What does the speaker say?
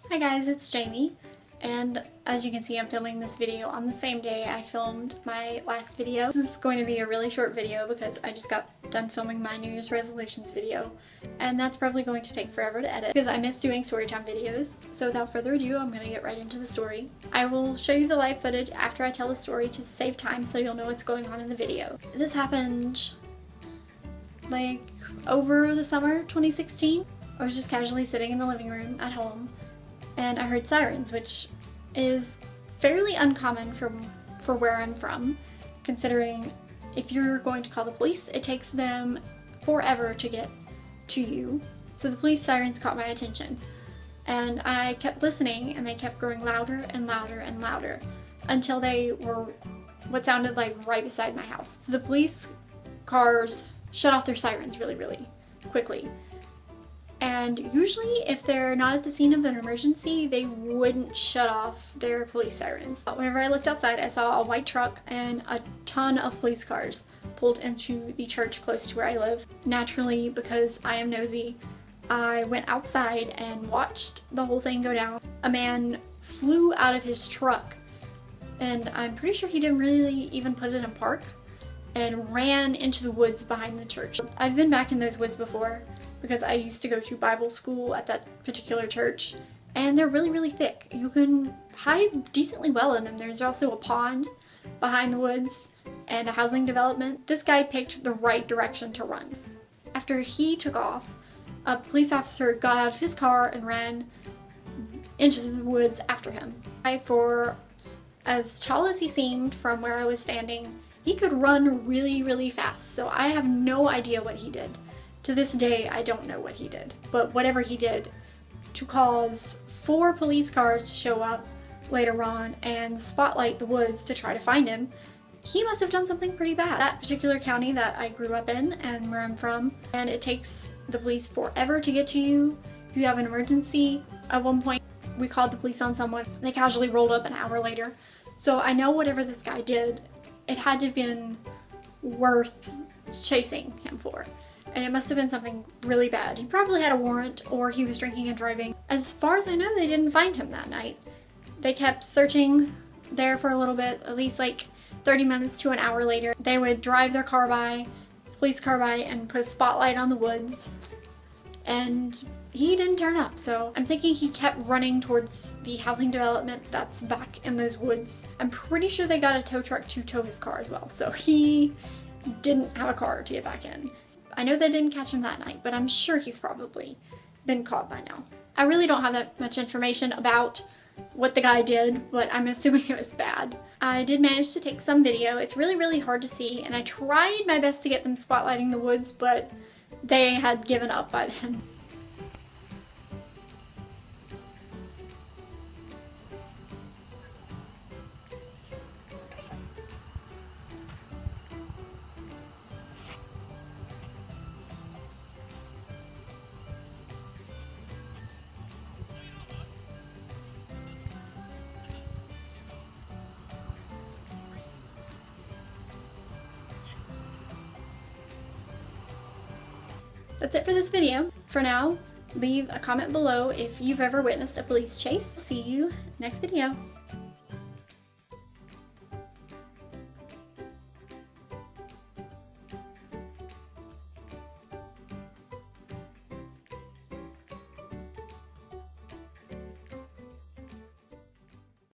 Hi guys, it's Jamie, and as you can see I'm filming this video on the same day I filmed my last video. This is going to be a really short video because I just got done filming my New Year's resolutions video, and that's probably going to take forever to edit because I miss doing storytime videos. So without further ado, I'm going to get right into the story. I will show you the live footage after I tell the story to save time so you'll know what's going on in the video. This happened like over the summer 2016. I was just casually sitting in the living room at home and I heard sirens, which is fairly uncommon for where I'm from, considering if you're going to call the police, it takes them forever to get to you. So the police sirens caught my attention, and I kept listening, and they kept growing louder and louder and louder until they were what sounded like right beside my house. So the police cars shut off their sirens really, really quickly. And usually if they're not at the scene of an emergency, they wouldn't shut off their police sirens. But whenever I looked outside, I saw a white truck and a ton of police cars pulled into the church close to where I live. Naturally, because I am nosy, I went outside and watched the whole thing go down. A man flew out of his truck, and I'm pretty sure he didn't really even put it in park, and ran into the woods behind the church. I've been back in those woods before, because I used to go to Bible school at that particular church, and they're really, really thick. You can hide decently well in them. There's also a pond behind the woods and a housing development. This guy picked the right direction to run. After he took off, a police officer got out of his car and ran into the woods after him. For as tall as he seemed from where I was standing, he could run really, really fast, so I have no idea what he did. To this day, I don't know what he did, but whatever he did to cause 4 police cars to show up later on and spotlight the woods to try to find him, he must have done something pretty bad. That particular county that I grew up in and where I'm from, and it takes the police forever to get to you if you have an emergency. At one point, we called the police on someone. They casually rolled up an hour later. So I know whatever this guy did, it had to have been worth chasing him for. And it must have been something really bad. He probably had a warrant, or he was drinking and driving. As far as I know, they didn't find him that night. They kept searching there for a little bit, at least like 30 minutes to an hour later. They would drive their car by, police car by, and put a spotlight on the woods, and he didn't turn up. So I'm thinking he kept running towards the housing development that's back in those woods. I'm pretty sure they got a tow truck to tow his car as well, so he didn't have a car to get back in. I know they didn't catch him that night, but I'm sure he's probably been caught by now. I really don't have that much information about what the guy did, but I'm assuming it was bad. I did manage to take some video. It's really, really hard to see, and I tried my best to get them spotlighting the woods, but they had given up by then. That's it for this video. For now, leave a comment below if you've ever witnessed a police chase. See you next video.